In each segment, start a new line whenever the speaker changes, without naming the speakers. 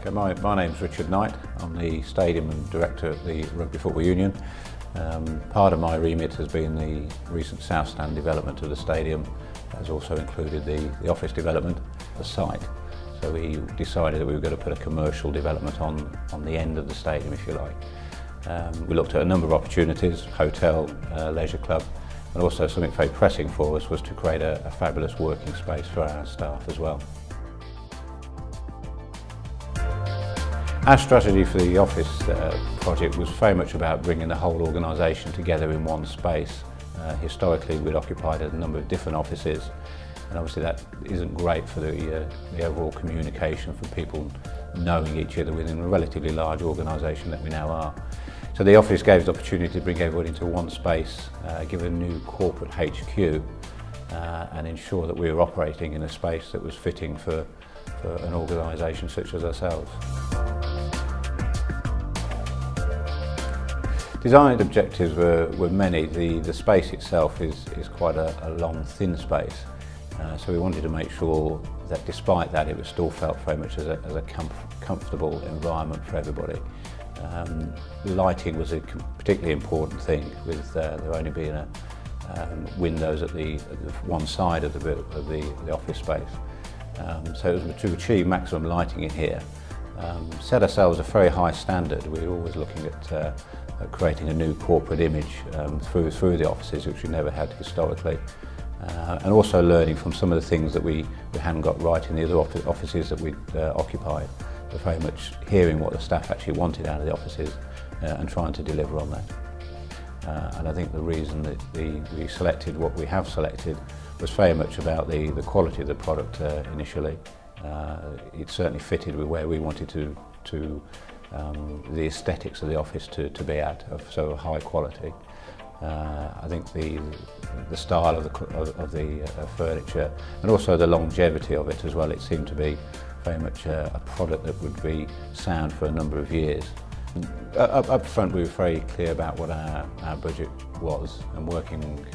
Okay, my name's Richard Knight. I'm the Stadium and Director at the Rugby Football Union. Part of my remit has been the recent South Stand development of the stadium. That has also included the office development, the site. So we decided that we were going to put a commercial development on the end of the stadium, if you like. We looked at a number of opportunities, hotel, leisure club, and also something very pressing for us was to create a fabulous working space for our staff as well. Our strategy for the office project was very much about bringing the whole organisation together in one space. Historically we'd occupied a number of different offices, and obviously that isn't great for the overall communication, for people knowing each other within a relatively large organisation that we now are. So the office gave us the opportunity to bring everybody into one space, give a new corporate HQ and ensure that we were operating in a space that was fitting for an organisation such as ourselves. Design objectives were many. The space itself is quite a long, thin space, so we wanted to make sure that despite that it was still felt very much as a comfortable environment for everybody. Lighting was a particularly important thing, with there only being windows at the one side of the office space. So it was to achieve maximum lighting in here. Set ourselves a very high standard. We were always looking at creating a new corporate image through the offices, which we never had historically, and also learning from some of the things that we hadn't got right in the other offices that we'd occupied. But very much hearing what the staff actually wanted out of the offices and trying to deliver on that. And I think the reason that we selected what we have selected was very much about the quality of the product initially. It certainly fitted with where we wanted the aesthetics of the office to be at, of so high quality. I think the style of the furniture, and also the longevity of it as well, it seemed to be very much a product that would be sound for a number of years. Up front we were very clear about what our budget was, and working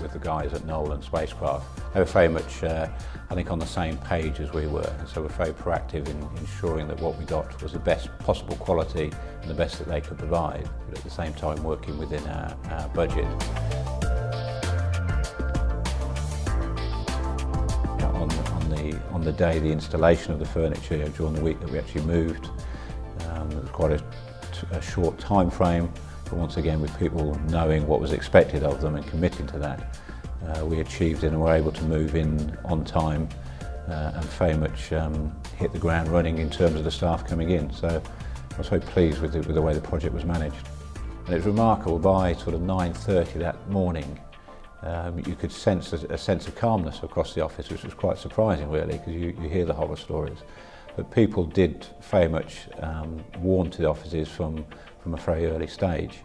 with the guys at Knoll and Spacecraft, they were very much I think on the same page as we were, and so we're very proactive in ensuring that what we got was the best possible quality and the best that they could provide, but at the same time working within our budget. On the day, the installation of the furniture during the week that we actually moved, it was quite a short time frame, but once again with people knowing what was expected of them and committing to that, we achieved it and were able to move in on time and very much hit the ground running in terms of the staff coming in. So I was very pleased with the way the project was managed. And it was remarkable, by sort of 9:30 that morning, you could sense a sense of calmness across the office, which was quite surprising really, because you hear the horror stories. But people did very much warm to the offices from a very early stage.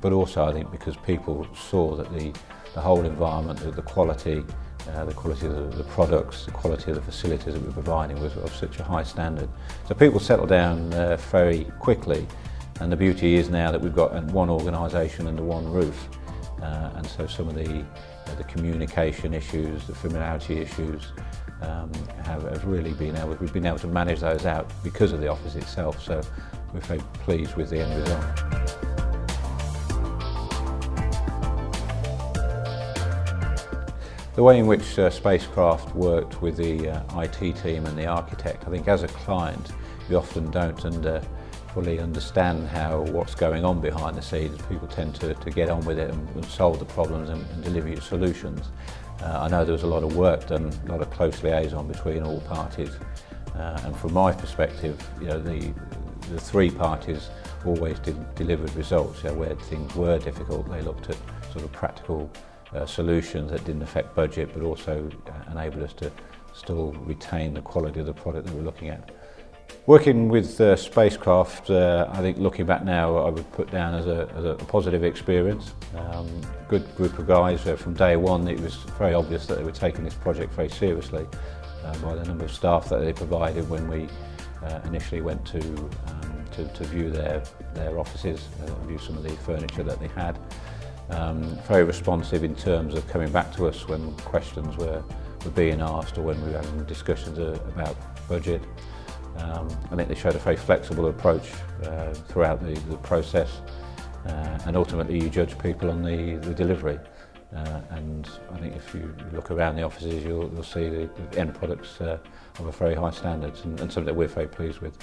But also I think because people saw that the whole environment, the quality of the products, the quality of the facilities that we were providing was of such a high standard. So people settled down very quickly, and the beauty is now that we've got one organisation under one roof. And so some of the communication issues, the familiarity issues, have really we've been able to manage those out because of the office itself. So we're very pleased with the end result. The way in which Spacecraft worked with the IT team and the architect, I think as a client you often don't fully understand what's going on behind the scenes. People tend to get on with it and solve the problems and deliver you solutions. I know there was a lot of work done, a lot of close liaison between all parties, and from my perspective, the three parties always delivered results. Where things were difficult, they looked at sort of practical solutions that didn't affect budget, but also enabled us to still retain the quality of the product that we're looking at. Working with Spacecraft, I think looking back now, I would put down as a positive experience. Good group of guys. From day one it was very obvious that they were taking this project very seriously by the number of staff that they provided when we initially went to view their offices, view some of the furniture that they had. Very responsive in terms of coming back to us when questions were being asked or when we were having discussions about budget. I think they showed a very flexible approach throughout the process, and ultimately you judge people on the delivery. And I think if you look around the offices, you'll see the end products of a very high standards, and something that we're very pleased with.